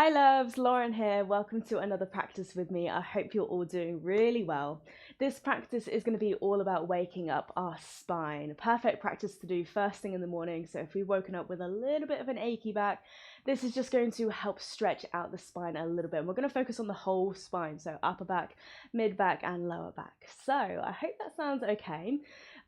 Hi loves, Lauren here. Welcome to another practice with me. I hope you're all doing really well. This practice is going to be all about waking up our spine. Perfect practice to do first thing in the morning. So if we've woken up with a little bit of an achy back, this is just going to help stretch out the spine a little bit. And we're going to focus on the whole spine, so upper back, mid back, and lower back. So I hope that sounds okay.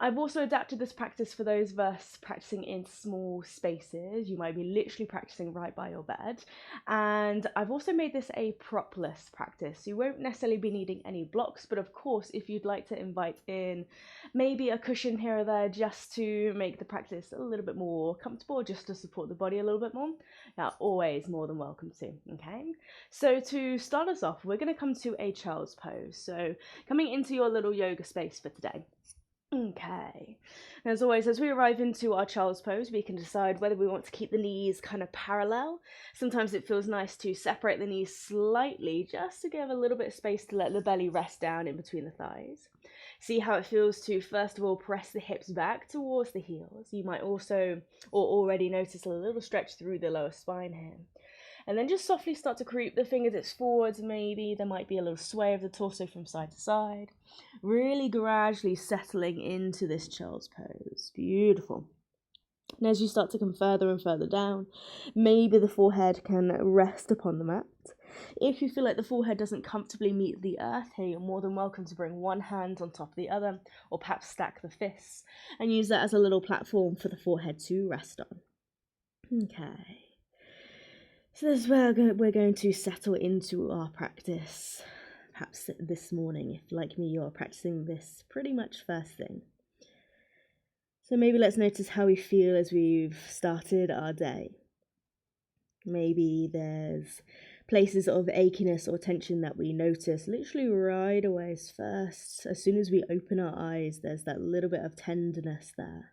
I've also adapted this practice for those of us practicing in small spaces. You might be literally practicing right by your bed. And I've also made this a propless practice. You won't necessarily be needing any blocks, but of course, if you'd like to invite in maybe a cushion here or there just to make the practice a little bit more comfortable, just to support the body a little bit more, you're always more than welcome to, okay? So to start us off, we're gonna come to a child's pose. So coming into your little yoga space for today. Okay, as always, as we arrive into our child's pose, we can decide whether we want to keep the knees kind of parallel. Sometimes it feels nice to separate the knees slightly just to give a little bit of space to let the belly rest down in between the thighs. See how it feels to, first of all, press the hips back towards the heels. You might also, or already notice a little stretch through the lower spine here. And then just softly start to creep the fingertips forwards, maybe. There might be a little sway of the torso from side to side. Really gradually settling into this child's pose. Beautiful. And as you start to come further and further down, maybe the forehead can rest upon the mat. If you feel like the forehead doesn't comfortably meet the earth here, you're more than welcome to bring one hand on top of the other, or perhaps stack the fists and use that as a little platform for the forehead to rest on. Okay. So this is where we're going to settle into our practice. Perhaps this morning, if like me, you're practicing this pretty much first thing. So maybe let's notice how we feel as we've started our day. Maybe there's places of achiness or tension that we notice literally right away first. As soon as we open our eyes, there's that little bit of tenderness there.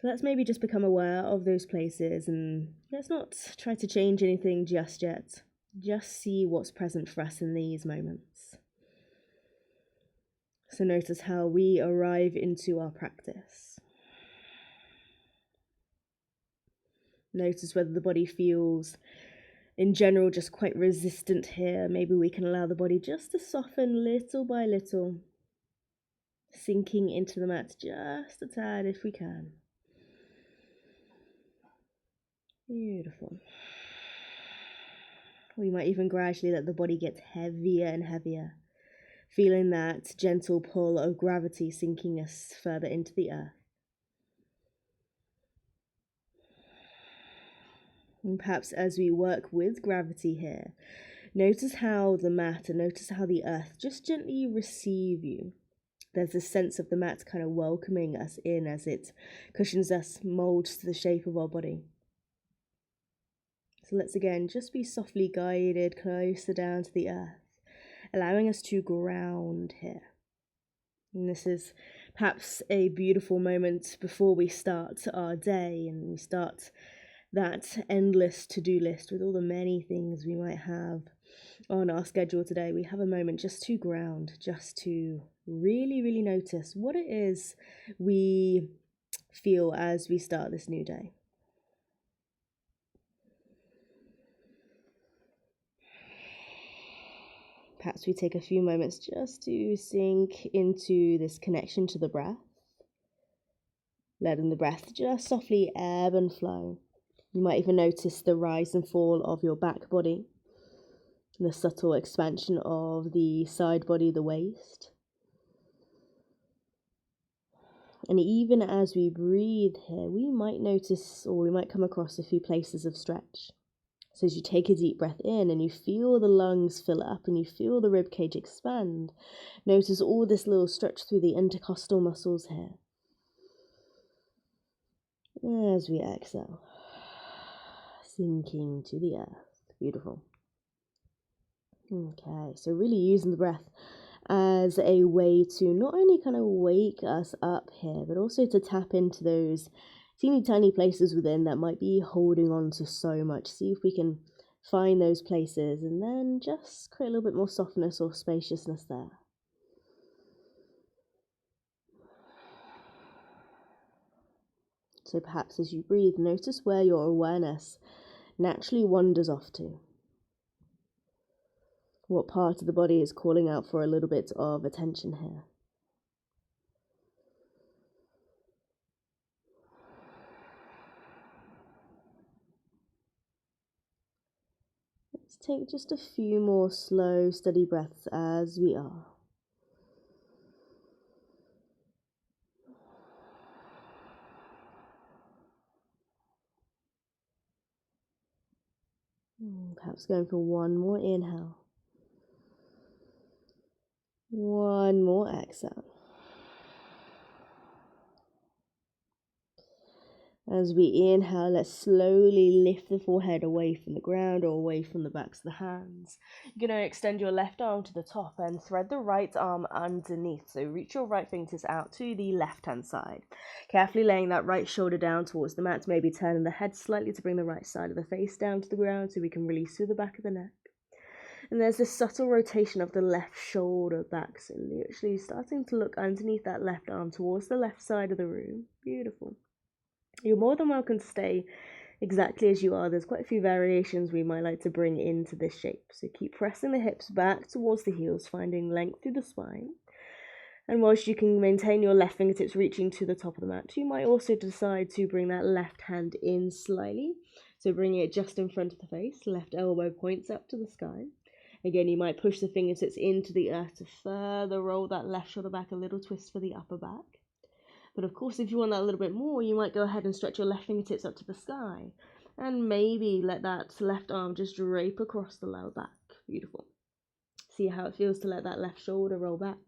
So let's maybe just become aware of those places and let's not try to change anything just yet. Just see what's present for us in these moments. So notice how we arrive into our practice. Notice whether the body feels, in general, just quite resistant here. Maybe we can allow the body just to soften little by little, sinking into the mat just a tad if we can. Beautiful. We might even gradually let the body get heavier and heavier, feeling that gentle pull of gravity sinking us further into the earth. And perhaps as we work with gravity here, notice how the mat and notice how the earth just gently receive you. There's this sense of the mat kind of welcoming us in as it cushions us, molds to the shape of our body. So let's again just be softly guided closer down to the earth, allowing us to ground here. And this is perhaps a beautiful moment before we start our day and we start that endless to-do list with all the many things we might have on our schedule today. We have a moment just to ground, just to really notice what it is we feel as we start this new day. Perhaps we take a few moments just to sink into this connection to the breath, letting the breath just softly ebb and flow. You might even notice the rise and fall of your back body, the subtle expansion of the side body, the waist. And even as we breathe here, we might notice or we might come across a few places of stretch. So as you take a deep breath in and you feel the lungs fill up and you feel the ribcage expand, notice all this little stretch through the intercostal muscles here. As we exhale, sinking to the earth. Beautiful. Okay, so really using the breath as a way to not only kind of wake us up here, but also to tap into those teeny tiny places within that might be holding on to so much. See if we can find those places and then just create a little bit more softness or spaciousness there. So perhaps as you breathe, notice where your awareness naturally wanders off to. What part of the body is calling out for a little bit of attention here? Let's take just a few more slow, steady breaths as we are. Perhaps going for one more inhale. One more exhale. As we inhale, let's slowly lift the forehead away from the ground or away from the backs of the hands. You're going to extend your left arm to the top and thread the right arm underneath. So reach your right fingertips out to the left-hand side. Carefully laying that right shoulder down towards the mat, maybe turning the head slightly to bring the right side of the face down to the ground so we can release through the back of the neck. And there's this subtle rotation of the left shoulder back, so literally starting to look underneath that left arm towards the left side of the room. Beautiful. You're more than welcome to stay exactly as you are. There's quite a few variations we might like to bring into this shape. So keep pressing the hips back towards the heels, finding length through the spine. And whilst you can maintain your left fingertips reaching to the top of the mat, you might also decide to bring that left hand in slightly. So bringing it just in front of the face, left elbow points up to the sky. Again, you might push the fingertips into the earth to further roll that left shoulder back, a little twist for the upper back. But of course, if you want that a little bit more, you might go ahead and stretch your left fingertips up to the sky. And maybe let that left arm just drape across the lower back. Beautiful. See how it feels to let that left shoulder roll back.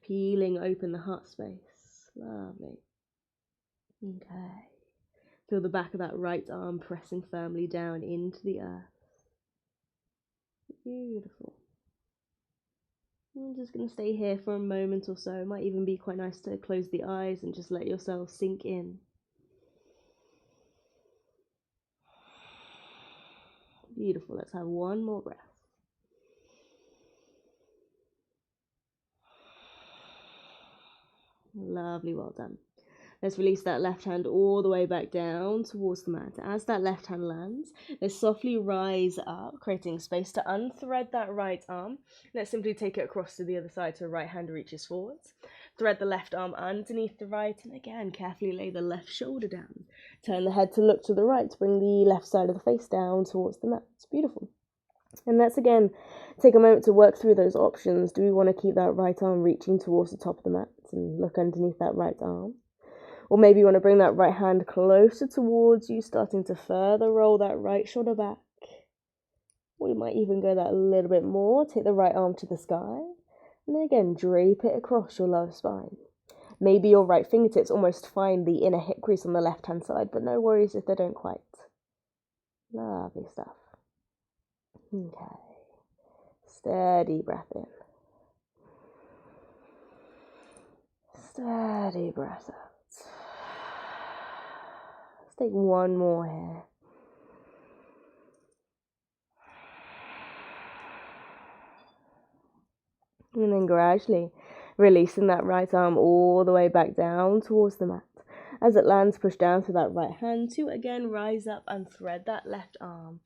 Peeling open the heart space. Lovely. Okay. Feel the back of that right arm pressing firmly down into the earth. Beautiful. I'm just going to stay here for a moment or so. It might even be quite nice to close the eyes and just let yourself sink in. Beautiful. Let's have one more breath. Lovely, well done. Let's release that left hand all the way back down towards the mat. As that left hand lands, let's softly rise up, creating space to unthread that right arm. Let's simply take it across to the other side so the right hand reaches forwards. Thread the left arm underneath the right, and again, carefully lay the left shoulder down. Turn the head to look to the right, bring the left side of the face down towards the mat. It's beautiful. And let's again take a moment to work through those options. Do we want to keep that right arm reaching towards the top of the mat and look underneath that right arm? Or maybe you want to bring that right hand closer towards you, starting to further roll that right shoulder back. Or you might even go that a little bit more. Take the right arm to the sky. And then again, drape it across your lower spine. Maybe your right fingertips almost find the inner hip crease on the left-hand side, but no worries if they don't quite. Lovely stuff. Okay. Steady breath in. Steady breath out. Let's take one more here. And then gradually releasing that right arm all the way back down towards the mat. As it lands, push down to that right hand to again rise up and thread that left arm.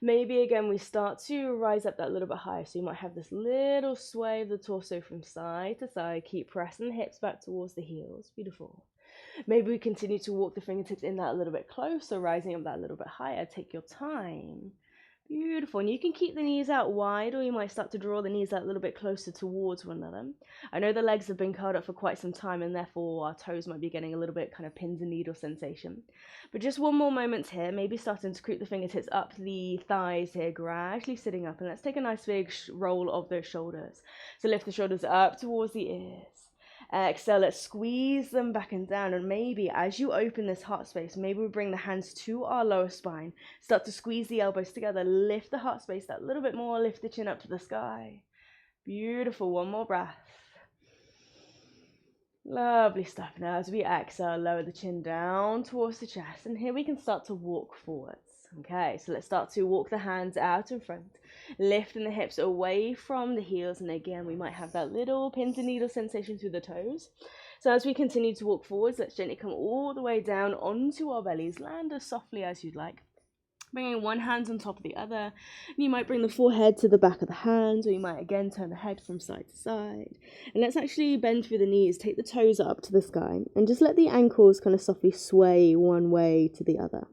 Maybe again we start to rise up that little bit higher, so you might have this little sway of the torso from side to side. Keep pressing the hips back towards the heels. Beautiful. Maybe we continue to walk the fingertips in that a little bit closer, rising up that little bit higher. Take your time. Beautiful. And you can keep the knees out wide, or you might start to draw the knees out a little bit closer towards one another. I know the legs have been curled up for quite some time, and therefore our toes might be getting a little bit kind of pins and needle sensation. But just one more moment here, maybe starting to creep the fingertips up the thighs here, gradually sitting up. And let's take a nice big roll of those shoulders. So lift the shoulders up towards the ears. Exhale, let's squeeze them back and down, and maybe as you open this heart space, maybe we bring the hands to our lower spine, start to squeeze the elbows together, lift the heart space that little bit more, lift the chin up to the sky. Beautiful, one more breath. Lovely stuff. Now as we exhale, lower the chin down towards the chest, and here we can start to walk forwards. Okay, so let's start to walk the hands out in front, lifting the hips away from the heels, and again we might have that little pins and needle sensation through the toes. So as we continue to walk forwards, let's gently come all the way down onto our bellies, land as softly as you'd like. Bringing one hand on top of the other. You might bring the forehead to the back of the hands, or you might again turn the head from side to side. And let's actually bend through the knees, take the toes up to the sky, and just let the ankles kind of softly sway one way to the other.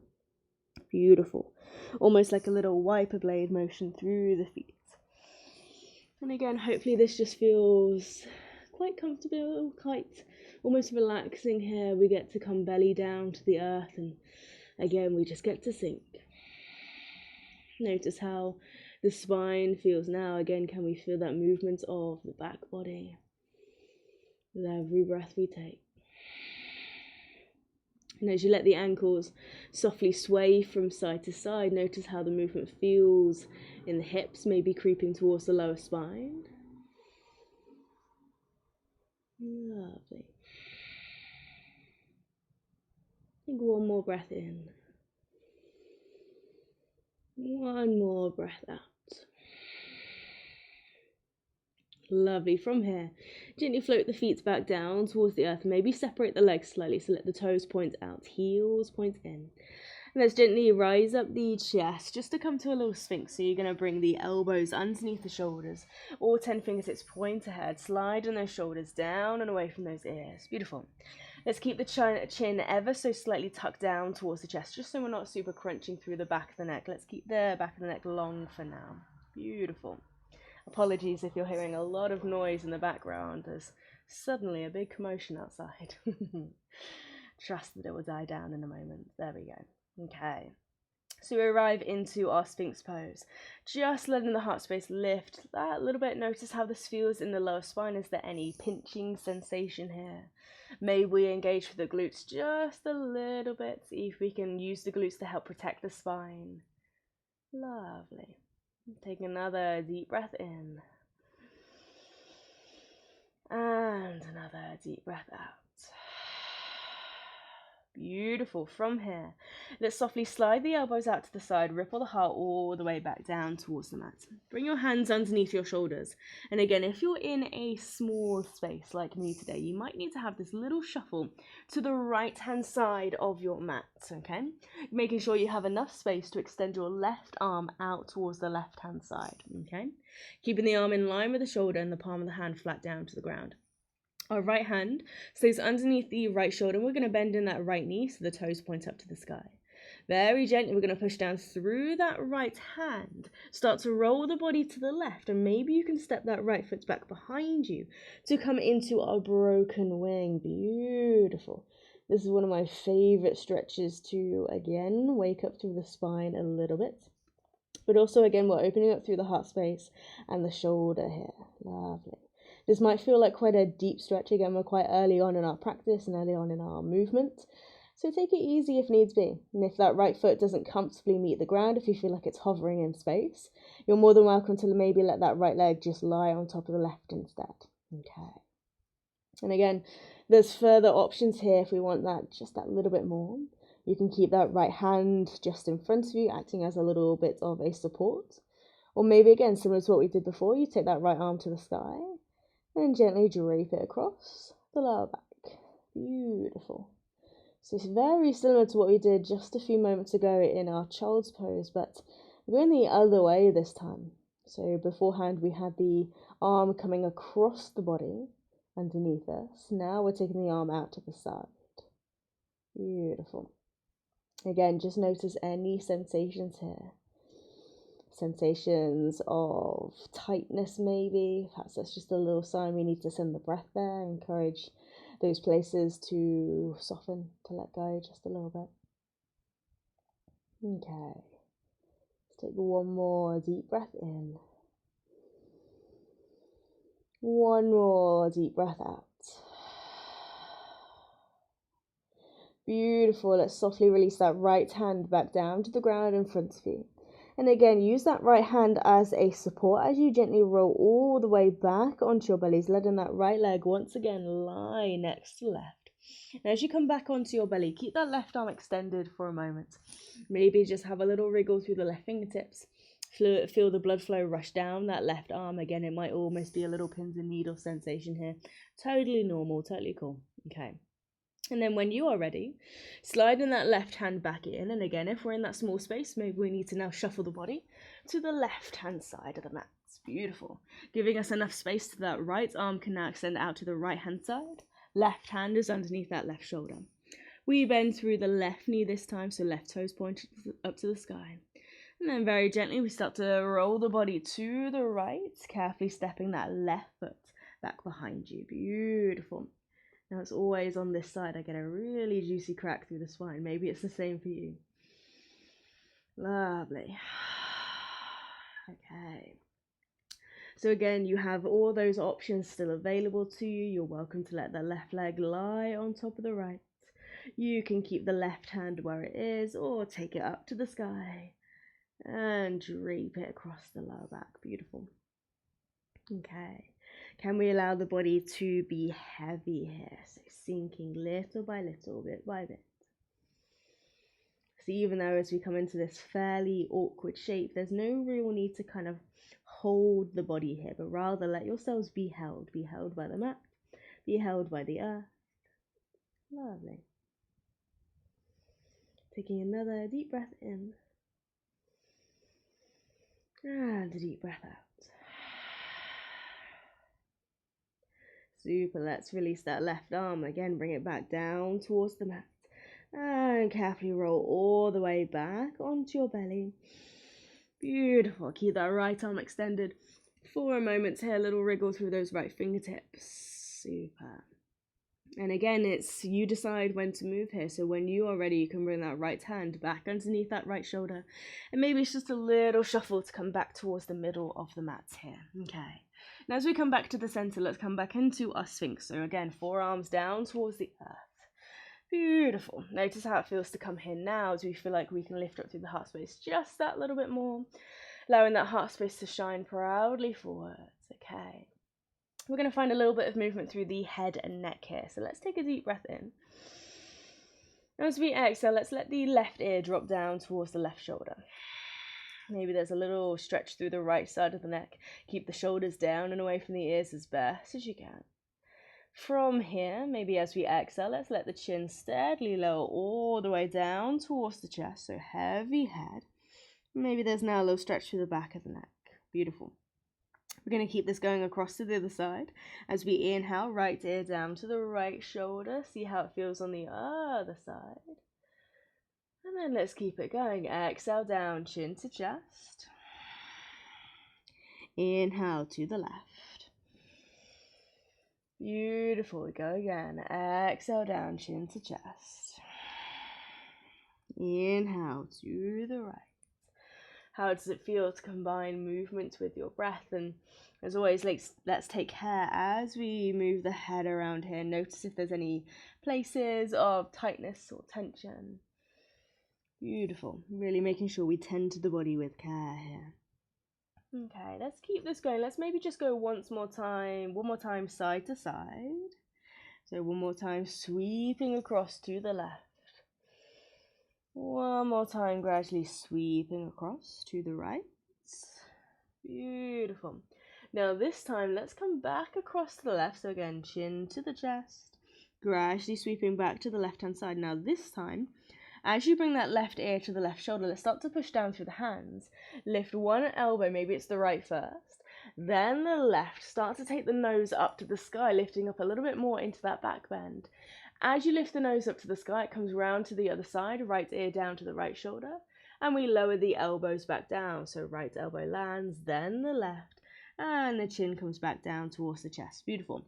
Beautiful. Almost like a little wiper blade motion through the feet. And again, hopefully this just feels quite comfortable, quite almost relaxing here. We get to come belly down to the earth, and again, we just get to sink. Notice how the spine feels now. Again, can we feel that movement of the back body with every breath we take? And as you let the ankles softly sway from side to side, notice how the movement feels in the hips, maybe creeping towards the lower spine. Lovely. Take one more breath in. One more breath out. Lovely. From here, gently float the feet back down towards the earth. Maybe separate the legs slightly, so let the toes point out, heels point in. And let's gently rise up the chest just to come to a little sphinx. So you're going to bring the elbows underneath the shoulders. All 10 fingertips point ahead. Sliding those shoulders down and away from those ears. Beautiful. Let's keep the chin ever so slightly tucked down towards the chest, just so we're not super crunching through the back of the neck. Let's keep the back of the neck long for now. Beautiful. Apologies if you're hearing a lot of noise in the background. There's suddenly a big commotion outside. Trust that it will die down in a moment. There we go. Okay. So we arrive into our Sphinx pose. Just letting the heart space lift that little bit. Notice how this feels in the lower spine. Is there any pinching sensation here? May we engage with the glutes just a little bit. See if we can use the glutes to help protect the spine. Lovely. Take another deep breath in. And another deep breath out. Beautiful. From here, let's softly slide the elbows out to the side, ripple the heart all the way back down towards the mat. Bring your hands underneath your shoulders. And again, if you're in a small space like me today, you might need to have this little shuffle to the right-hand side of your mat, okay? Making sure you have enough space to extend your left arm out towards the left-hand side, okay? Keeping the arm in line with the shoulder and the palm of the hand flat down to the ground. Our right hand stays underneath the right shoulder, and we're going to bend in that right knee so the toes point up to the sky. Very gently, we're going to push down through that right hand. Start to roll the body to the left, and maybe you can step that right foot back behind you to come into our broken wing. Beautiful. This is one of my favorite stretches to, again, wake up through the spine a little bit. But also, again, we're opening up through the heart space and the shoulder here. Lovely. This might feel like quite a deep stretch. Again, we're quite early on in our practice and early on in our movement. So take it easy if needs be. And if that right foot doesn't comfortably meet the ground, if you feel like it's hovering in space, you're more than welcome to maybe let that right leg just lie on top of the left instead. Okay. And again, there's further options here if we want that just that little bit more. You can keep that right hand just in front of you, acting as a little bit of a support. Or maybe again, similar to what we did before, you take that right arm to the sky and gently drape it across the lower back. Beautiful. So it's very similar to what we did just a few moments ago in our child's pose, but we're going the other way this time. So beforehand we had the arm coming across the body underneath us. Now we're taking the arm out to the side. Beautiful. Again, just notice any sensations here. Sensations of tightness maybe. Perhaps that's just a little sign we need to send the breath there. Encourage those places to soften, to let go just a little bit. Okay. Let's take one more deep breath in. One more deep breath out. Beautiful. Let's softly release that right hand back down to the ground in front of you. And again, use that right hand as a support as you gently roll all the way back onto your bellies, letting that right leg once again lie next to left. And as you come back onto your belly, keep that left arm extended for a moment. Maybe just have a little wriggle through the left fingertips. Feel the blood flow rush down that left arm. Again, it might almost be a little pins and needles sensation here. Totally normal, totally cool. Okay. And then when you are ready, sliding that left hand back in. And again, if we're in that small space, maybe we need to now shuffle the body to the left hand side of the mat. It's beautiful. Giving us enough space so that right arm can now extend out to the right hand side. Left hand is underneath that left shoulder. We bend through the left knee this time, so left toes pointed up to the sky. And then very gently we start to roll the body to the right, carefully stepping that left foot back behind you. Beautiful. Now it's always on this side I get a really juicy crack through the spine. Maybe it's the same for you. Lovely. Okay. So again, you have all those options still available to you. You're welcome to let the left leg lie on top of the right. You can keep the left hand where it is or take it up to the sky and drape it across the lower back. Beautiful. Okay. Can we allow the body to be heavy here? So sinking little by little, bit by bit. So even though as we come into this fairly awkward shape, there's no real need to kind of hold the body here, but rather let yourselves be held by the mat, be held by the earth. Lovely. Taking another deep breath in and a deep breath out. Super. Let's release that left arm again, bring it back down towards the mat and carefully roll all the way back onto your belly. Beautiful. Keep that right arm extended for a moment here. A little wriggle through those right fingertips. Super. And again, it's you decide when to move here. So when you are ready, you can bring that right hand back underneath that right shoulder. And maybe it's just a little shuffle to come back towards the middle of the mat here. Okay. Now as we come back to the center, let's come back into our Sphinx. So again, forearms down towards the earth. Beautiful. Notice how it feels to come here now as we feel like we can lift up through the heart space just that little bit more. Allowing that heart space to shine proudly forwards. Okay. We're going to find a little bit of movement through the head and neck here. So let's take a deep breath in. As we exhale, let's let the left ear drop down towards the left shoulder. Maybe there's a little stretch through the right side of the neck. Keep the shoulders down and away from the ears as best as you can. From here, maybe as we exhale, let's let the chin steadily lower all the way down towards the chest. So heavy head. Maybe there's now a little stretch through the back of the neck. Beautiful. We're going to keep this going across to the other side. As we inhale, right ear down to the right shoulder. See how it feels on the other side. And then let's keep it going. Exhale down, chin to chest. Inhale to the left. Beautiful. We go again. Exhale down, chin to chest. Inhale to the right. How does it feel to combine movements with your breath? And as always, let's take care as we move the head around here. Notice if there's any places of tightness or tension. Beautiful. Really making sure we tend to the body with care here. Okay, let's keep this going. Let's maybe just go one more time side to side. So one more time sweeping across to the left. One more time, gradually sweeping across to the right. Beautiful. Now this time, let's come back across to the left. So again, chin to the chest, gradually sweeping back to the left-hand side. Now this time, as you bring that left ear to the left shoulder, let's start to push down through the hands. Lift one elbow, maybe it's the right first, then the left. Start to take the nose up to the sky, lifting up a little bit more into that back bend. As you lift the nose up to the sky, it comes round to the other side, right ear down to the right shoulder, and we lower the elbows back down. So right elbow lands, then the left, and the chin comes back down towards the chest. Beautiful.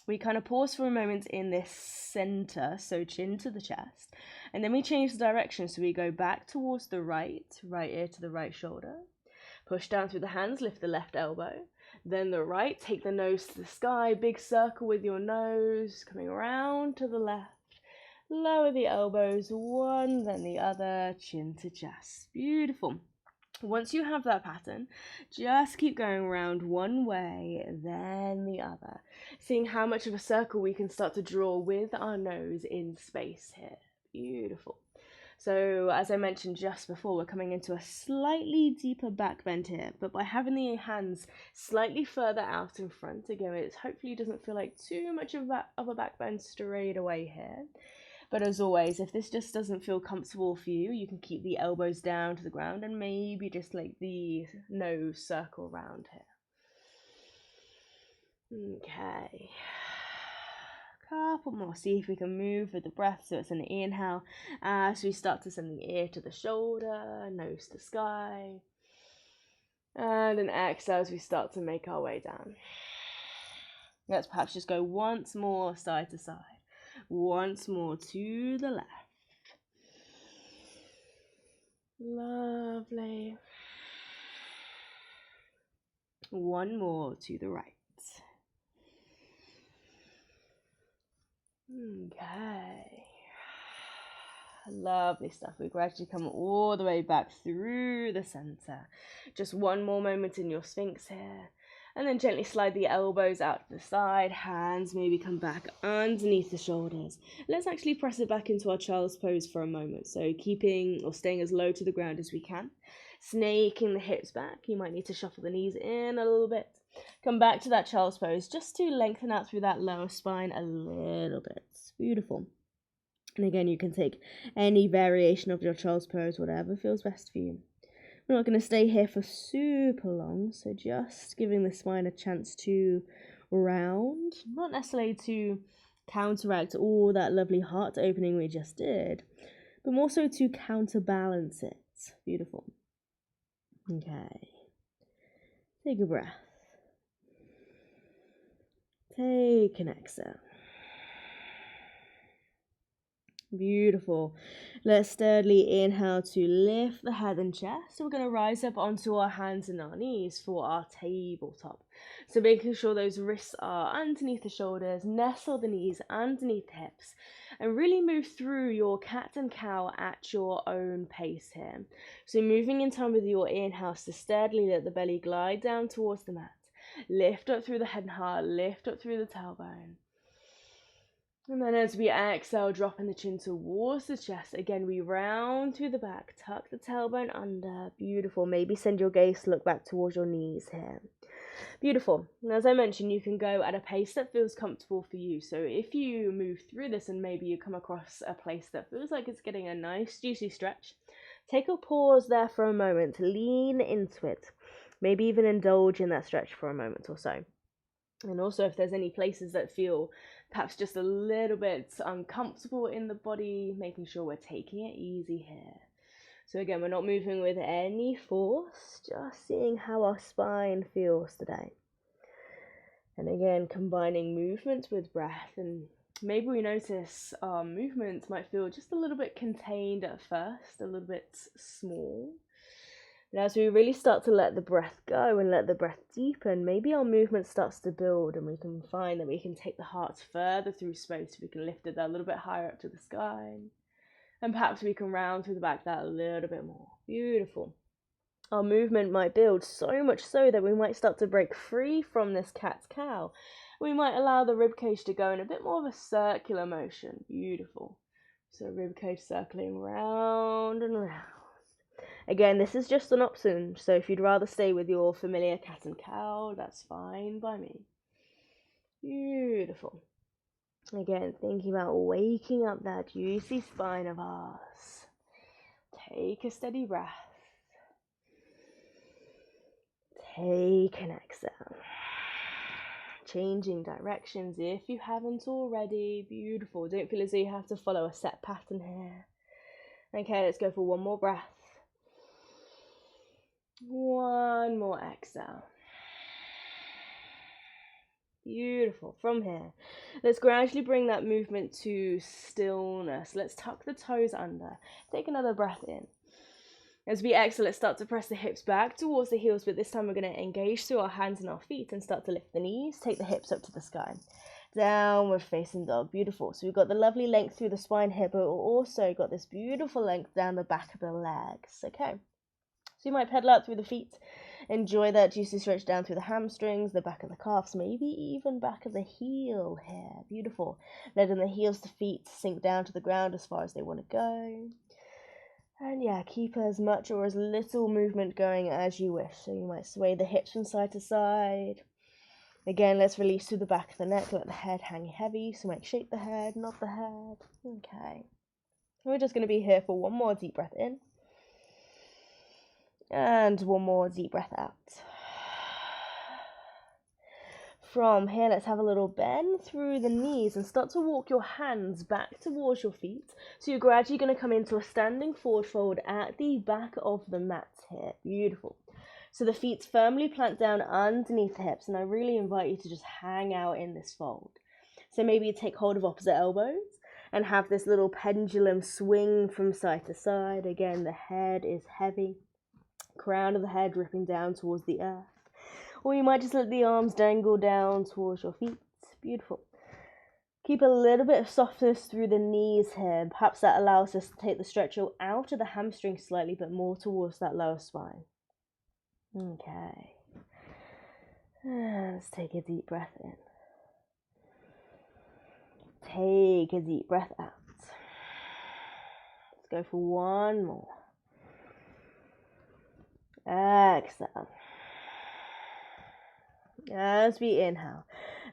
We kind of pause for a moment in this center, so chin to the chest, and then we change the direction. So we go back towards the right ear to the right shoulder, push down through the hands, lift the left elbow, then the right, take the nose to the sky, big circle with your nose, coming around to the left, lower the elbows, one, then the other, chin to chest. Beautiful. Once you have that pattern, just keep going around one way, then the other, seeing how much of a circle we can start to draw with our nose in space here. Beautiful. So as I mentioned just before, we're coming into a slightly deeper back bend here, but by having the hands slightly further out in front, again, it hopefully doesn't feel like too much of a back bend straight away here. But as always, if this just doesn't feel comfortable for you, you can keep the elbows down to the ground and maybe just like the nose circle around here. Okay. Couple more. See if we can move with the breath. So it's an inhale as we start to send the ear to the shoulder, nose to sky. And an exhale as we start to make our way down. Let's perhaps just go once more side to side. Once more to the left. Lovely. One more to the right. Okay. Lovely stuff. We gradually come all the way back through the center. Just one more moment in your Sphinx here. And then gently slide the elbows out to the side, hands maybe come back underneath the shoulders. Let's actually press it back into our child's pose for a moment. So keeping or staying as low to the ground as we can. Snaking the hips back. You might need to shuffle the knees in a little bit. Come back to that child's pose just to lengthen out through that lower spine a little bit. Beautiful. And again, you can take any variation of your child's pose, whatever feels best for you. We're not going to stay here for super long, so just giving the spine a chance to round, not necessarily to counteract all that lovely heart opening we just did, but more so to counterbalance it. Beautiful. Okay. Take a breath. Take an exhale. Beautiful. Let's steadily inhale to lift the head and chest. So we're going to rise up onto our hands and our knees for our tabletop. So making sure those wrists are underneath the shoulders, nestle the knees underneath the hips, and really move through your cat and cow at your own pace here. So moving in time with your inhales to steadily let the belly glide down towards the mat. Lift up through the head and heart, lift up through the tailbone. And then as we exhale, dropping the chin towards the chest. Again, we round through the back, tuck the tailbone under. Beautiful. Maybe send your gaze to look back towards your knees here. Beautiful. And as I mentioned, you can go at a pace that feels comfortable for you. So if you move through this and maybe you come across a place that feels like it's getting a nice juicy stretch, take a pause there for a moment. Lean into it. Maybe even indulge in that stretch for a moment or so. And also if there's any places that feel perhaps just a little bit uncomfortable in the body, making sure we're taking it easy here. So again, we're not moving with any force, just seeing how our spine feels today. And again, combining movement with breath. And maybe we notice our movements might feel just a little bit contained at first, a little bit small. And as we really start to let the breath go and let the breath deepen, maybe our movement starts to build and we can find that we can take the heart further through space. We can lift it a little bit higher up to the sky. And perhaps we can round through the back that a little bit more. Beautiful. Our movement might build so much so that we might start to break free from this cat's cow. We might allow the ribcage to go in a bit more of a circular motion. Beautiful. So ribcage circling round and round. Again, this is just an option, so if you'd rather stay with your familiar cat and cow, that's fine by me. Beautiful. Again, thinking about waking up that juicy spine of ours. Take a steady breath. Take an exhale. Changing directions if you haven't already. Beautiful. Don't feel as though you have to follow a set pattern here. Okay, let's go for one more breath. One more exhale. Beautiful. From here, let's gradually bring that movement to stillness. Let's tuck the toes under. Take another breath in. As we exhale, let's start to press the hips back towards the heels, but this time we're going to engage through our hands and our feet and start to lift the knees. Take the hips up to the sky. Downward facing dog. Beautiful. So we've got the lovely length through the spine here, but we've also got this beautiful length down the back of the legs. Okay. So you might pedal out through the feet, enjoy that juicy stretch down through the hamstrings, the back of the calves, maybe even back of the heel here. Beautiful. Letting the heels to feet sink down to the ground as far as they want to go. And yeah, keep as much or as little movement going as you wish. So you might sway the hips from side to side. Again, let's release through the back of the neck, let the head hang heavy. So might shake the head, nod the head. Okay. We're just going to be here for one more deep breath in. And one more deep breath out. From here, let's have a little bend through the knees and start to walk your hands back towards your feet. So you're gradually going to come into a standing forward fold at the back of the mat here. Beautiful. So the feet firmly plant down underneath the hips, and I really invite you to just hang out in this fold. So maybe you take hold of opposite elbows and have this little pendulum swing from side to side. Again, the head is heavy, crown of the head dripping down towards the earth. Or you might just let the arms dangle down towards your feet. Beautiful. Keep a little bit of softness through the knees here. Perhaps that allows us to take the stretch out of the hamstring slightly, but more towards that lower spine. Okay. Let's take a deep breath in. Take a deep breath out. Let's go for one more. Exhale. As we inhale,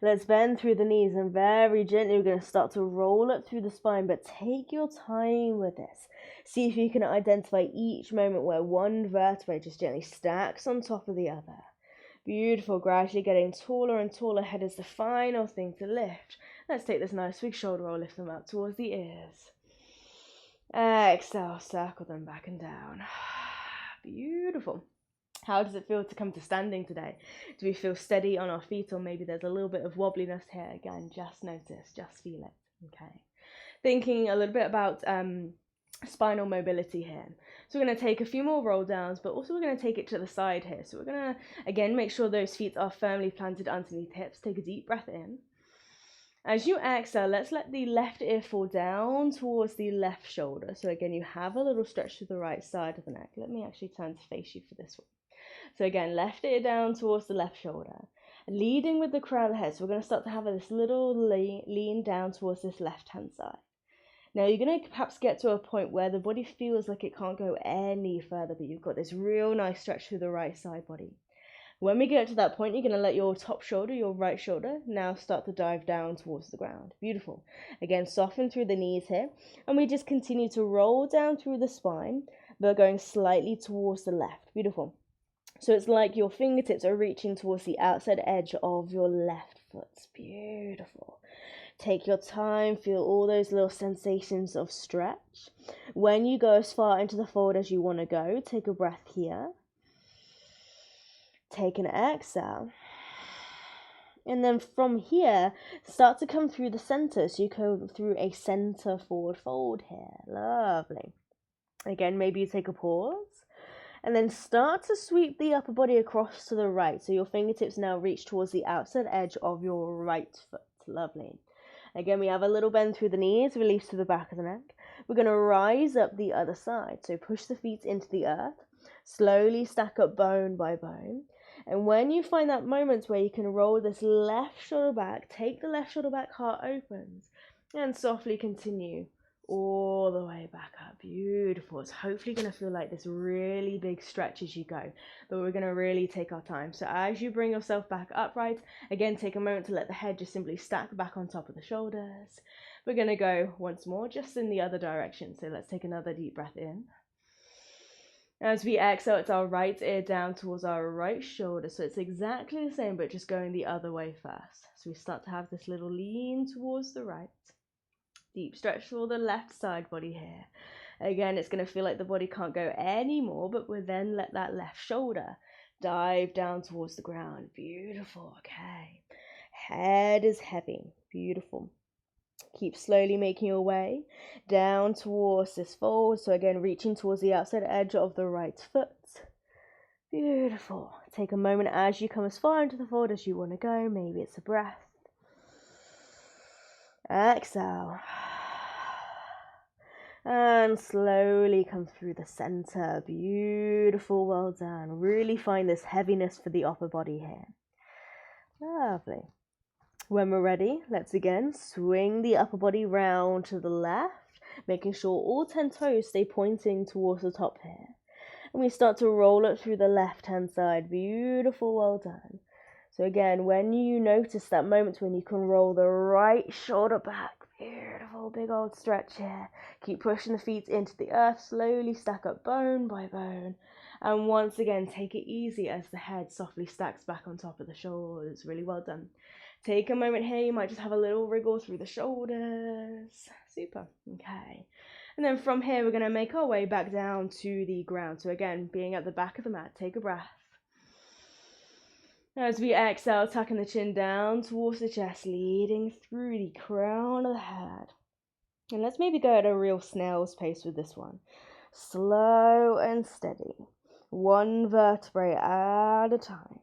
let's bend through the knees and very gently we're going to start to roll up through the spine, but take your time with this. See if you can identify each moment where one vertebrae just gently stacks on top of the other. Beautiful, gradually getting taller and taller. Head is the final thing to lift. Let's take this nice big shoulder roll, lift them up towards the ears. Exhale, circle them back and down. Beautiful. How does it feel to come to standing today? Do we feel steady on our feet, or maybe there's a little bit of wobbliness here? Again, just notice, just feel it. Okay. Thinking a little bit about spinal mobility here. So we're going to take a few more roll downs, but also we're going to take it to the side here. So we're going to, again, make sure those feet are firmly planted underneath the hips. Take a deep breath in. As you exhale, let's let the left ear fall down towards the left shoulder. So again, you have a little stretch to the right side of the neck. Let me actually turn to face you for this one. So again, left ear down towards the left shoulder. Leading with the crown of the head. So we're going to start to have this little lean down towards this left-hand side. Now you're going to perhaps get to a point where the body feels like it can't go any further, but you've got this real nice stretch through the right side body. When we get to that point, you're going to let your top shoulder, your right shoulder, now start to dive down towards the ground. Beautiful. Again, soften through the knees here. And we just continue to roll down through the spine, but going slightly towards the left. Beautiful. So it's like your fingertips are reaching towards the outside edge of your left foot. Beautiful. Take your time, feel all those little sensations of stretch. When you go as far into the fold as you want to go, take a breath here. Take an exhale. And then from here, start to come through the center. So you go through a center forward fold here. Lovely. Again, maybe you take a pause. And then start to sweep the upper body across to the right. So your fingertips now reach towards the outside edge of your right foot. Lovely. Again, we have a little bend through the knees, release to the back of the neck. We're going to rise up the other side. So push the feet into the earth. Slowly stack up bone by bone. And when you find that moment where you can roll this left shoulder back, take the left shoulder back, heart opens. And softly continue all the way back up. Beautiful. It's hopefully going to feel like this really big stretch as you go, but we're going to really take our time. So as you bring yourself back upright, again, take a moment to let the head just simply stack back on top of the shoulders. We're going to go once more just in the other direction. So let's take another deep breath in. As we exhale, it's our right ear down towards our right shoulder. So it's exactly the same, but just going the other way first. So we start to have this little lean towards the right. Deep stretch for the left side body here. Again, it's going to feel like the body can't go anymore, but we'll then let that left shoulder dive down towards the ground. Beautiful. Okay. Head is heavy. Beautiful. Keep slowly making your way down towards this fold. So again, reaching towards the outside edge of the right foot. Beautiful. Take a moment as you come as far into the fold as you want to go. Maybe it's a breath. Exhale. And slowly come through the center. Beautiful, well done. Really find this heaviness for the upper body here. Lovely. When we're ready, let's again swing the upper body round to the left. making sure all 10 toes stay pointing towards the top here. And we start to roll it through the left-hand side. Beautiful, well done. So again, when you notice that moment when you can roll the right shoulder back, beautiful, big old stretch here. Keep pushing the feet into the earth, slowly stack up bone by bone. And once again, take it easy as the head softly stacks back on top of the shoulders. Really well done. Take a moment here, you might just have a little wriggle through the shoulders. Super, okay. And then from here, we're gonna make our way back down to the ground. So again, being at the back of the mat, take a breath. As we exhale, tucking the chin down towards the chest, leading through the crown of the head. And let's maybe go at a real snail's pace with this one. Slow and steady. One vertebrae at a time.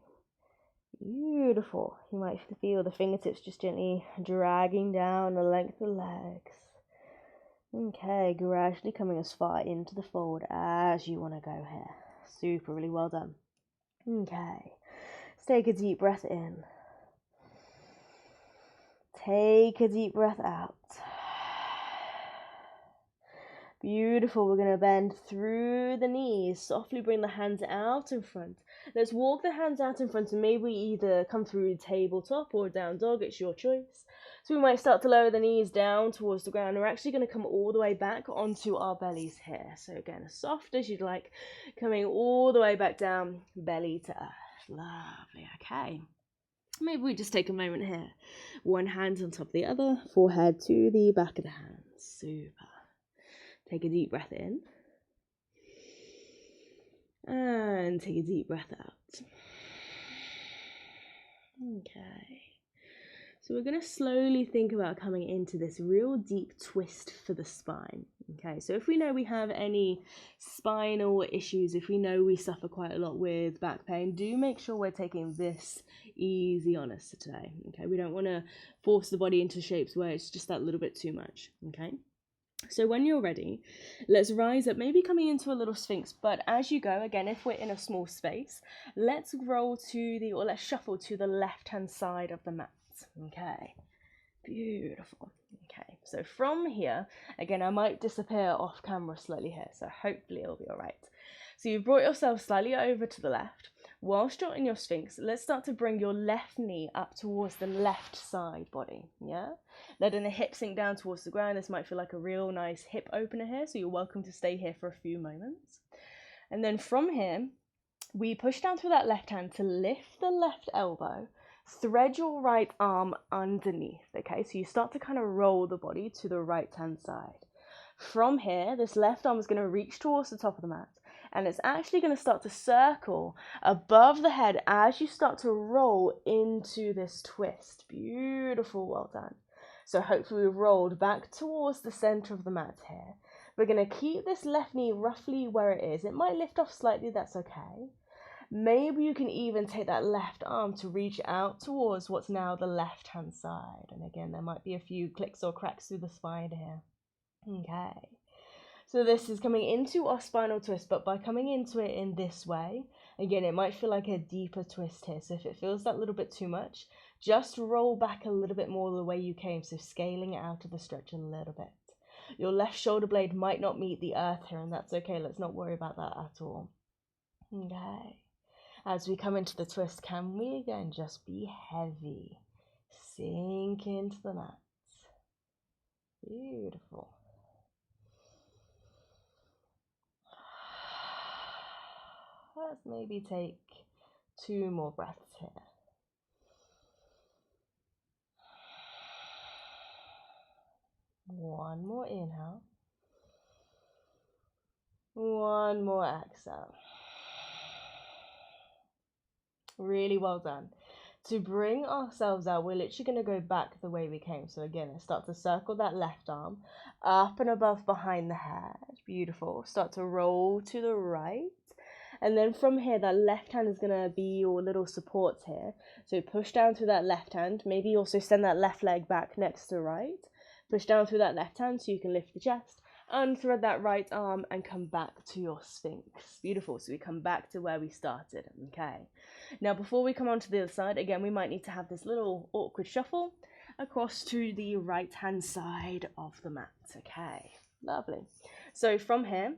Beautiful. You might feel the fingertips just gently dragging down the length of the legs. Okay, gradually coming as far into the fold as you want to go here. Super, really well done. Okay. Take a deep breath in. Take a deep breath out. Beautiful. We're going to bend through the knees. Softly bring the hands out in front. Let's walk the hands out in front and maybe either come through tabletop or down dog. It's your choice. So we might start to lower the knees down towards the ground. We're actually going to come all the way back onto our bellies here. So again, as soft as you'd like, coming all the way back down, belly to earth. Lovely, okay. Maybe we just take a moment here. One hand on top of the other, forehead to the back of the hands. Super. Take a deep breath in. And take a deep breath out. Okay. So we're going to slowly think about coming into this real deep twist for the spine. Okay, so if we know we have any spinal issues, if we know we suffer quite a lot with back pain, do make sure we're taking this easy on us today. Okay, we don't want to force the body into shapes where it's just that little bit too much. Okay, so when you're ready, let's rise up, maybe coming into a little sphinx, but as you go, again, if we're in a small space, let's let's shuffle to the left-hand side of the mat. Okay, beautiful. Okay, so from here, again, I might disappear off camera slightly here, so hopefully it'll be all right. So you've brought yourself slightly over to the left. Whilst you're in your sphinx, let's start to bring your left knee up towards the left side body, yeah? Letting the hip sink down towards the ground. This might feel like a real nice hip opener here, so you're welcome to stay here for a few moments. And then from here, we push down through that left hand to lift the left elbow, thread your right arm underneath, okay? So you start to kind of roll the body to the right-hand side. From here, this left arm is going to reach towards the top of the mat, and it's actually going to start to circle above the head as you start to roll into this twist. Beautiful, well done. So hopefully we've rolled back towards the center of the mat here. We're going to keep this left knee roughly where it is. It might lift off slightly, that's okay. Maybe you can even take that left arm to reach out towards what's now the left-hand side. And again, there might be a few clicks or cracks through the spine here. Okay. So this is coming into our spinal twist, but by coming into it in this way, again, it might feel like a deeper twist here. So if it feels that little bit too much, just roll back a little bit more the way you came. So scaling it out of the stretch a little bit. Your left shoulder blade might not meet the earth here, and that's okay. Let's not worry about that at all. Okay. As we come into the twist, can we again just be heavy? Sink into the mat. Beautiful. Let's maybe take 2 more breaths here. One more inhale. One more exhale. Really well done. To bring ourselves out, we're literally going to go back the way we came. So again, let's start to circle that left arm up and above behind the head. Beautiful. Start to roll to the right. And then from here, that left hand is going to be your little support here. So push down through that left hand. Maybe also send that left leg back next to right. Push down through that left hand so you can lift the chest. Unthread that right arm and come back to your sphinx. Beautiful. So we come back to where we started. Okay. Now, before we come on to the other side, again, we might need to have this little awkward shuffle across to the right-hand side of the mat. Okay. Lovely. So from here,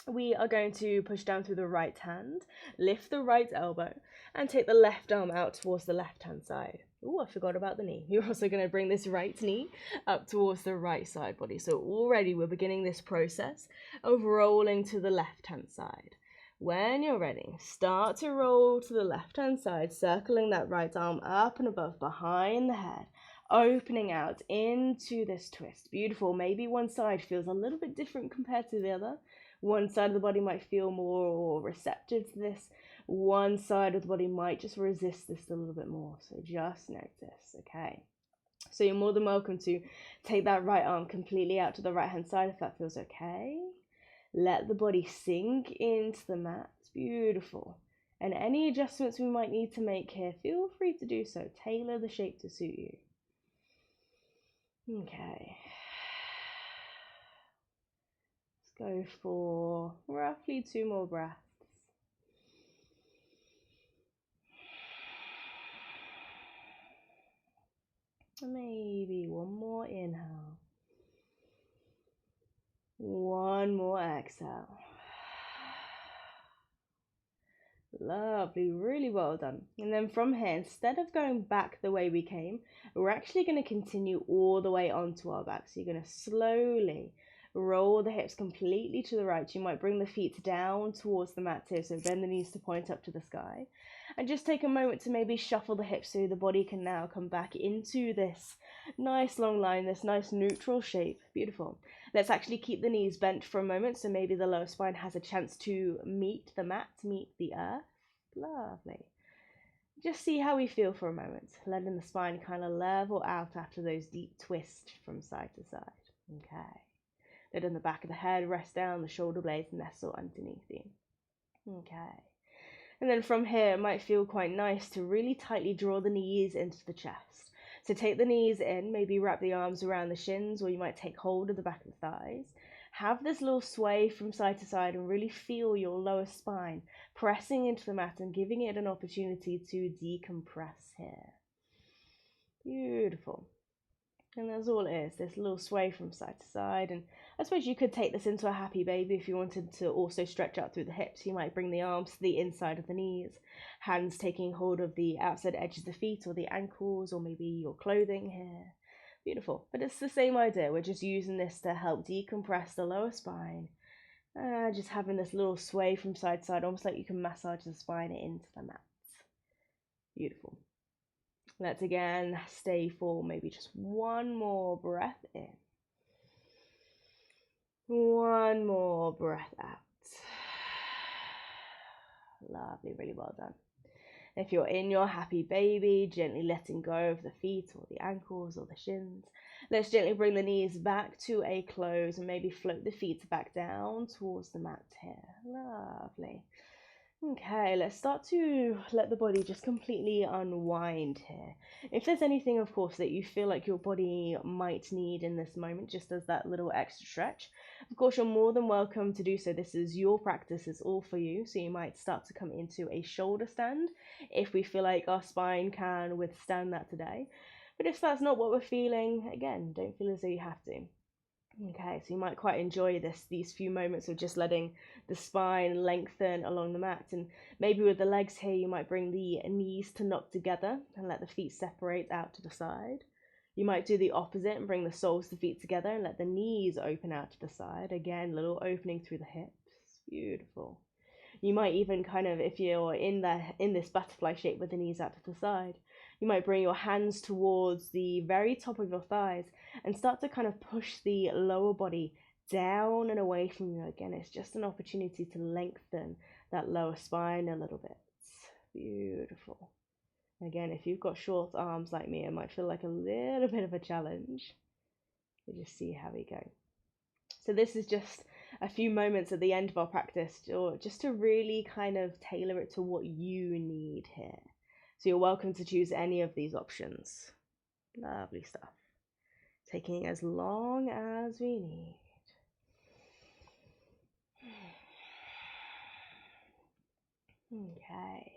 we are going to push down through the right hand, lift the right elbow, and take the left arm out towards the left hand side. Oh, I forgot about the knee. You're also going to bring this right knee up towards the right side body. So already we're beginning this process of rolling to the left hand side. When you're ready, start to roll to the left hand side, circling that right arm up and above behind the head, opening out into this twist. Beautiful. Maybe one side feels a little bit different compared to the other. One side of the body might feel more receptive to this. One side of the body might just resist this a little bit more. So just notice, okay? So you're more than welcome to take that right arm completely out to the right hand side if that feels okay. Let the body sink into the mat. Beautiful. And any adjustments we might need to make here, feel free to do so. Tailor the shape to suit you. Okay. Go for roughly 2 more breaths. Maybe one more inhale. One more exhale. Lovely, really well done. And then from here, instead of going back the way we came, we're actually going to continue all the way onto our back. So you're going to slowly roll the hips completely to the right. You might bring the feet down towards the mat here, so bend the knees to point up to the sky. And just take a moment to maybe shuffle the hips so the body can now come back into this nice long line, this nice neutral shape. Beautiful. Let's actually keep the knees bent for a moment, so maybe the lower spine has a chance to meet the mat, meet the earth. Lovely. Just see how we feel for a moment, letting the spine kind of level out after those deep twists from side to side. Okay. Letting the back of the head rest down, the shoulder blades nestle underneath you. Okay. And then from here, it might feel quite nice to really tightly draw the knees into the chest. So take the knees in, maybe wrap the arms around the shins, or you might take hold of the back of the thighs. Have this little sway from side to side and really feel your lower spine pressing into the mat and giving it an opportunity to decompress here. Beautiful. And that's all it is, this little sway from side to side. And I suppose you could take this into a happy baby if you wanted to also stretch out through the hips. You might bring the arms to the inside of the knees, hands taking hold of the outside edges of the feet or the ankles or maybe your clothing here. Beautiful. But it's the same idea. We're just using this to help decompress the lower spine. Just having this little sway from side to side, almost like you can massage the spine into the mat. Beautiful. Let's again stay for maybe just one more breath in. One more breath out. Lovely, really well done. If you're in your happy baby, gently letting go of the feet or the ankles or the shins. Let's gently bring the knees back to a close and maybe float the feet back down towards the mat here. Lovely. Okay, let's start to let the body just completely unwind here. If there's anything, of course, that you feel like your body might need in this moment, just as that little extra stretch, of course, you're more than welcome to do so. This is your practice, it's all for you. So you might start to come into a shoulder stand if we feel like our spine can withstand that today. But if that's not what we're feeling, again, don't feel as though you have to. Okay, so you might quite enjoy these few moments of just letting the spine lengthen along the mat. And maybe with the legs here, you might bring the knees to knock together and let the feet separate out to the side. You might do the opposite and bring the soles of the feet together and let the knees open out to the side. Again, little opening through the hips. Beautiful. You might even kind of, if you're in this butterfly shape with the knees out to the side, you might bring your hands towards the very top of your thighs and start to kind of push the lower body down and away from you. Again, it's just an opportunity to lengthen that lower spine a little bit. Beautiful. Again, if you've got short arms like me, it might feel like a little bit of a challenge. We'll just see how we go. So this is just a few moments at the end of our practice, or just to really kind of tailor it to what you need here. So you're welcome to choose any of these options. Lovely stuff. Taking as long as we need. Okay.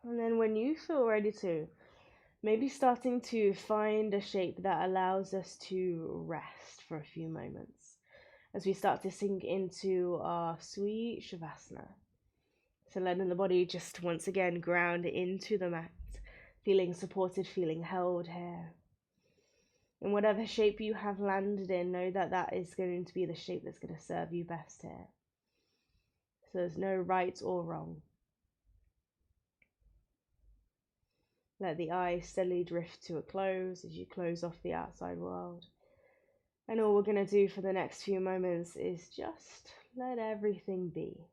And then when you feel ready to, Maybe starting to find a shape that allows us to rest for a few moments as we start to sink into our sweet Shavasana. So letting the body just once again ground into the mat, feeling supported, feeling held here. In whatever shape you have landed in, know that that is going to be the shape that's going to serve you best here. So there's no right or wrong. Let the eyes steadily drift to a close as you close off the outside world. And all we're going to do for the next few moments is just let everything be.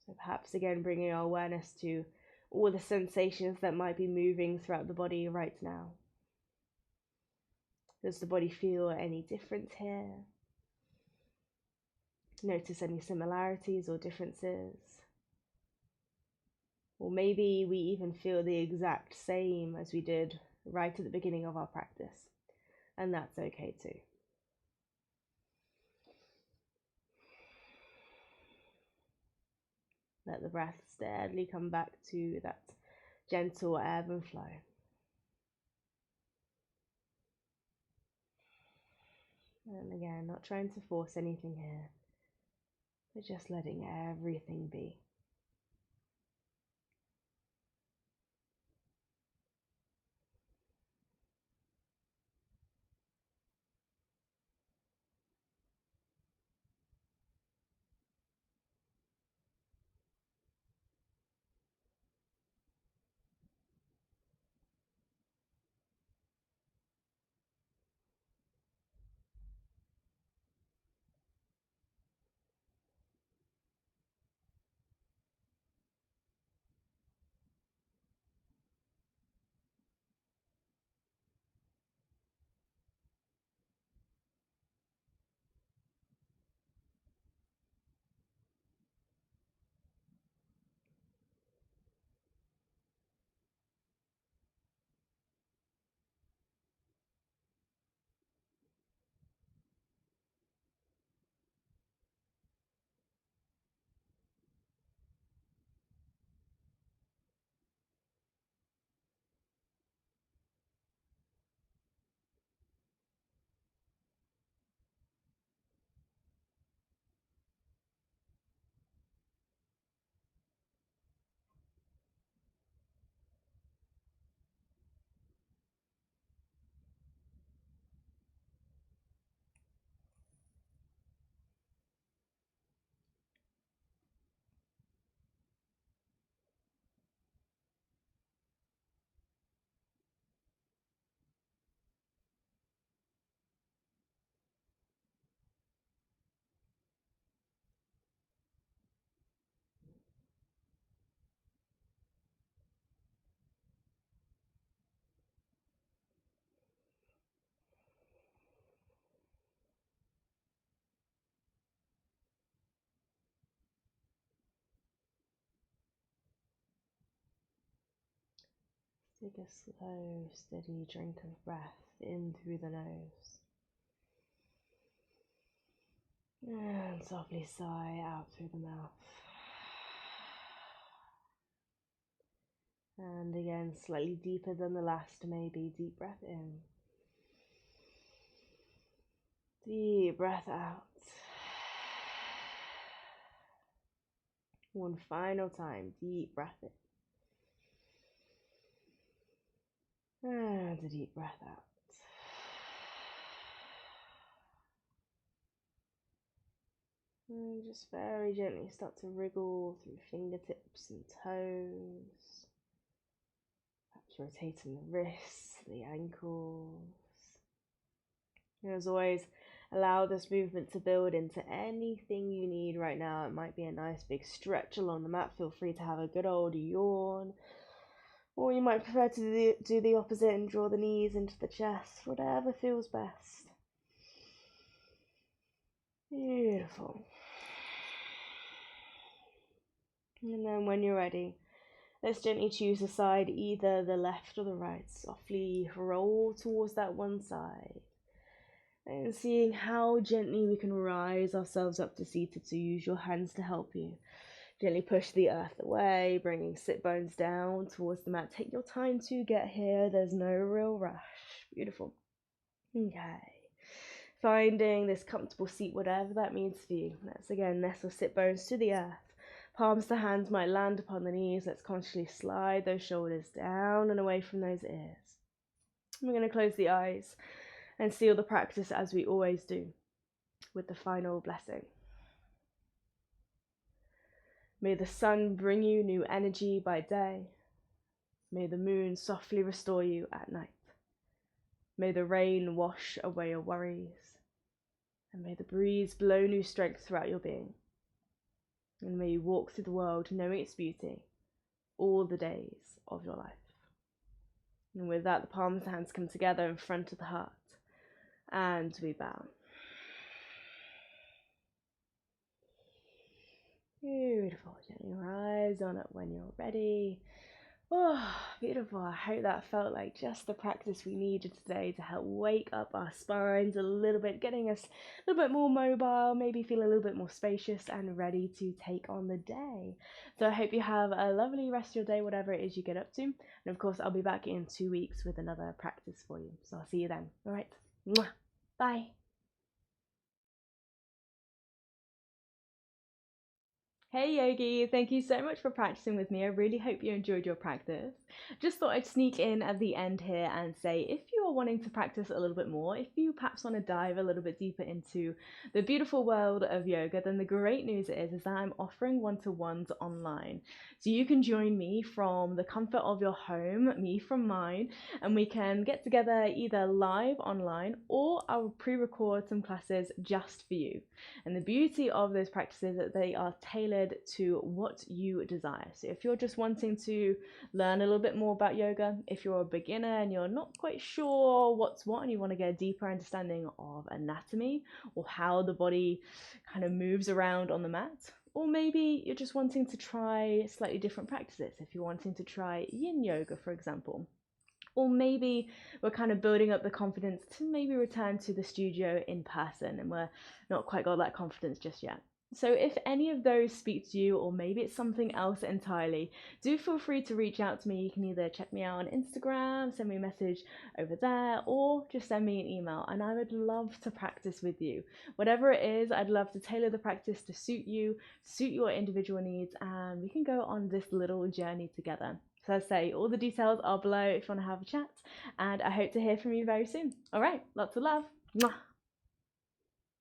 So perhaps again bringing our awareness to all the sensations that might be moving throughout the body right now. Does the body feel any different here? Notice any similarities or differences? Or maybe we even feel the exact same as we did right at the beginning of our practice. And that's okay too. Let the breath steadily come back to that gentle ebb and flow. And again, not trying to force anything here, but just letting everything be. Take a slow, steady drink of breath in through the nose. And softly sigh out through the mouth. And again, slightly deeper than the last, maybe. Deep breath in. Deep breath out. One final time, deep breath in. And a deep breath out. And just very gently start to wriggle through fingertips and toes. Perhaps rotating the wrists, the ankles. And as always, allow this movement to build into anything you need right now. It might be a nice big stretch along the mat. Feel free to have a good old yawn. Or you might prefer to do the opposite and draw the knees into the chest, whatever feels best. Beautiful. And then when you're ready, let's gently choose a side, either the left or the right. Softly roll towards that one side. And seeing how gently we can rise ourselves up to seated, so use your hands to help you. Gently push the earth away, bringing sit bones down towards the mat. Take your time to get here. There's no real rush. Beautiful. Okay. Finding this comfortable seat, whatever that means for you. Let's again nestle sit bones to the earth. Palms to hands might land upon the knees. Let's consciously slide those shoulders down and away from those ears. We're going to close the eyes and seal the practice as we always do with the final blessing. May the sun bring you new energy by day. May the moon softly restore you at night. May the rain wash away your worries. And may the breeze blow new strength throughout your being. And may you walk through the world knowing its beauty all the days of your life. And with that, the palms of the hands come together in front of the heart. And we bow. Beautiful. Gently rise on up when you're ready. Oh, beautiful. I hope that felt like just the practice we needed today to help wake up our spines a little bit, getting us a little bit more mobile, maybe feel a little bit more spacious and ready to take on the day. So I hope you have a lovely rest of your day, whatever it is you get up to. And of course, I'll be back in 2 weeks with another practice for you. So I'll see you then. All right. Mwah. Bye. Hey Yogi, thank you so much for practicing with me. I really hope you enjoyed your practice. Just thought I'd sneak in at the end here and say if you are wanting to practice a little bit more, if you perhaps want to dive a little bit deeper into the beautiful world of yoga, then the great news is that I'm offering one-to-ones online. So you can join me from the comfort of your home, me from mine, and we can get together either live online or I'll pre-record some classes just for you. And the beauty of those practices is that they are tailored to what you desire. So if you're just wanting to learn a little bit more about yoga, if you're a beginner and you're not quite sure what's what and you want to get a deeper understanding of anatomy or how the body kind of moves around on the mat, or maybe you're just wanting to try slightly different practices, if you're wanting to try yin yoga, for example. Or maybe we're kind of building up the confidence to maybe return to the studio in person and we're not quite got that confidence just yet. So if any of those speak to you, or maybe it's something else entirely, do feel free to reach out to me. You can either check me out on Instagram, send me a message over there, or just send me an email and I would love to practice with you. Whatever it is, I'd love to tailor the practice to suit you, suit your individual needs, and we can go on this little journey together. So as I say, all the details are below if you want to have a chat, and I hope to hear from you very soon. All right, lots of love. Mwah.